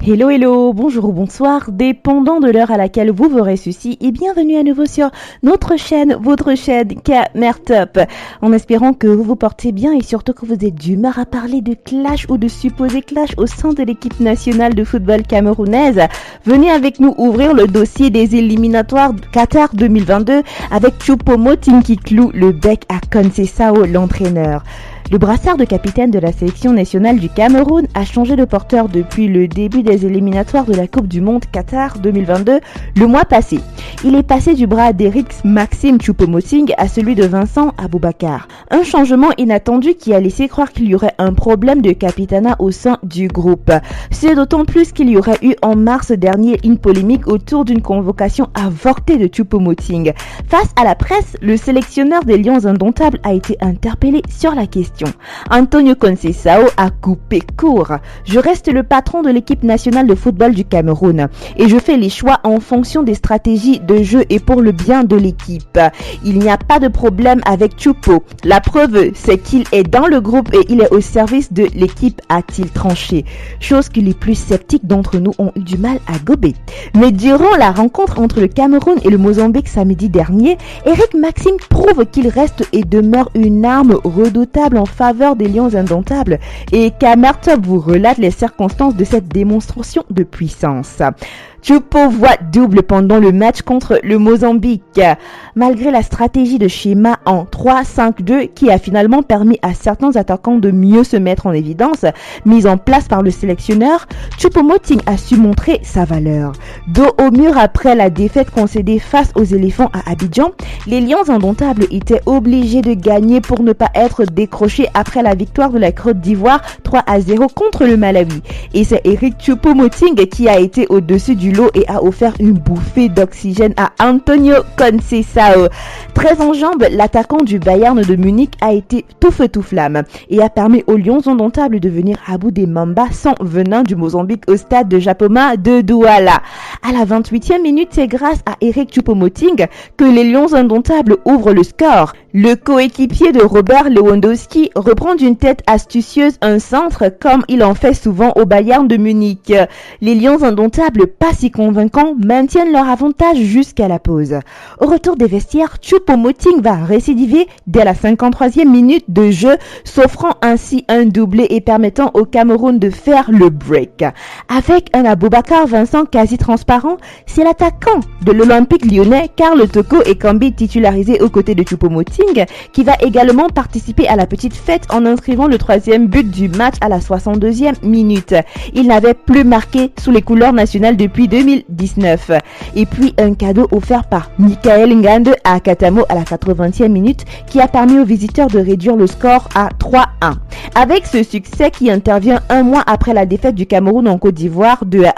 Hello, hello, bonjour ou bonsoir, dépendant de l'heure à laquelle vous verrez ceci, et bienvenue à nouveau sur notre chaîne, votre chaîne Camertop. En espérant que vous vous portez bien et surtout que vous êtes d'humeur à parler de clash ou de supposé clash au sein de l'équipe nationale de football camerounaise, venez avec nous ouvrir le dossier des éliminatoires Qatar 2022 avec Choupo-Moting qui cloue le bec à Conceição, l'entraîneur. Le brassard de capitaine de la sélection nationale du Cameroun a changé de porteur depuis le début des éliminatoires de la Coupe du Monde Qatar 2022 le mois passé. Il est passé du bras d'Eric Maxime Choupo-Moting à celui de Vincent Aboubakar. Un changement inattendu qui a laissé croire qu'il y aurait un problème de capitanat au sein du groupe. C'est d'autant plus qu'il y aurait eu en mars dernier une polémique autour d'une convocation avortée de Choupo-Moting. Face à la presse, le sélectionneur des Lions indomptables a été interpellé sur la question. Antonio Conceição a coupé court. Je reste le patron de l'équipe nationale de football du Cameroun et je fais les choix en fonction des stratégies de jeu et pour le bien de l'équipe. Il n'y a pas de problème avec Choupo. La preuve, c'est qu'il est dans le groupe et il est au service de l'équipe, a-t-il tranché. Chose que les plus sceptiques d'entre nous ont eu du mal à gober. Mais durant la rencontre entre le Cameroun et le Mozambique samedi dernier, Eric Maxime prouve qu'il reste et demeure une arme redoutable en faveur des Lions indomptables et Camertop vous relate les circonstances de cette démonstration de puissance. Choupo voit double pendant le match contre le Mozambique. Malgré la stratégie de schéma en 3-5-2 qui a finalement permis à certains attaquants de mieux se mettre en évidence, mise en place par le sélectionneur, Choupo-Moting a su montrer sa valeur. Dos au mur après la défaite concédée face aux éléphants à Abidjan, les Lions indomptables étaient obligés de gagner pour ne pas être décrochés après la victoire de la Côte d'Ivoire 3-0 contre le Malawi. Et c'est Eric Choupo-Moting qui a été au-dessus du lot et a offert une bouffée d'oxygène à Antonio Conceição. Très en jambes, l'attaquant du Bayern de Munich a été tout feu tout flamme et a permis aux Lions indomptables de venir à bout des Mamba sans venin du Mozambique au stade de Japoma de Douala. À la 28e minute, c'est grâce à Eric Choupo-Moting que les Lions indomptables ouvrent le score. Le coéquipier de Robert Lewandowski reprend d'une tête astucieuse un centre comme il en fait souvent au Bayern de Munich. Les Lions indomptables, pas si convaincants, maintiennent leur avantage jusqu'à la pause. Au retour des vestiaires, Choupo-Moting va récidiver dès la 53e minute de jeu, s'offrant ainsi un doublé et permettant au Cameroun de faire le break. Avec un Aboubakar Vincent quasi transparent, c'est l'attaquant de l'Olympique lyonnais, Karl Toko Ekambi, titularisé aux côtés de Choupo-Moting, qui va également participer à la petite fête en inscrivant le 3e but du match à la 62e minute. Il n'avait plus marqué sous les couleurs nationales depuis 2019. Et puis un cadeau offert par Michael Ngande à Katamo à la 80e minute qui a permis aux visiteurs de réduire le score à 3-1. Avec ce succès qui intervient un mois après la défaite du Cameroun en Côte d'Ivoire 2-1,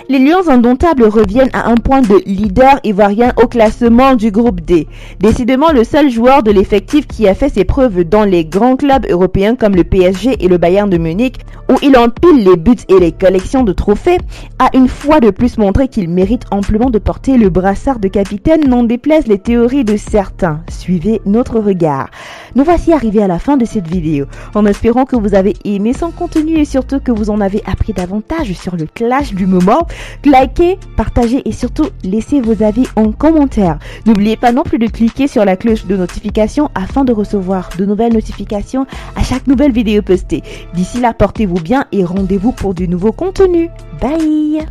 les Lions indomptables reviennent à un point de leader ivoirien au classement du groupe D. Décidément le seul joueur de l'effectif qui a fait ses preuves dans les grands clubs européens comme le PSG et le Bayern de Munich, où il empile les buts et les collections de trophées, a une fois de plus montré qu'il mérite amplement de porter le brassard de capitaine, n'en déplaise les théories de certains. Suivez notre regard. Nous voici arrivés à la fin de cette vidéo, en espérant que vous avez aimé son contenu et surtout que vous en avez appris davantage sur le clash du moment. Likez, partagez et surtout laissez vos avis en commentaire. N'oubliez pas non plus de cliquer sur la cloche de notification afin de recevoir de nouvelles notifications à chaque nouvelle vidéo postée. D'ici là, portez-vous bien et rendez-vous pour du nouveau contenu. Bye!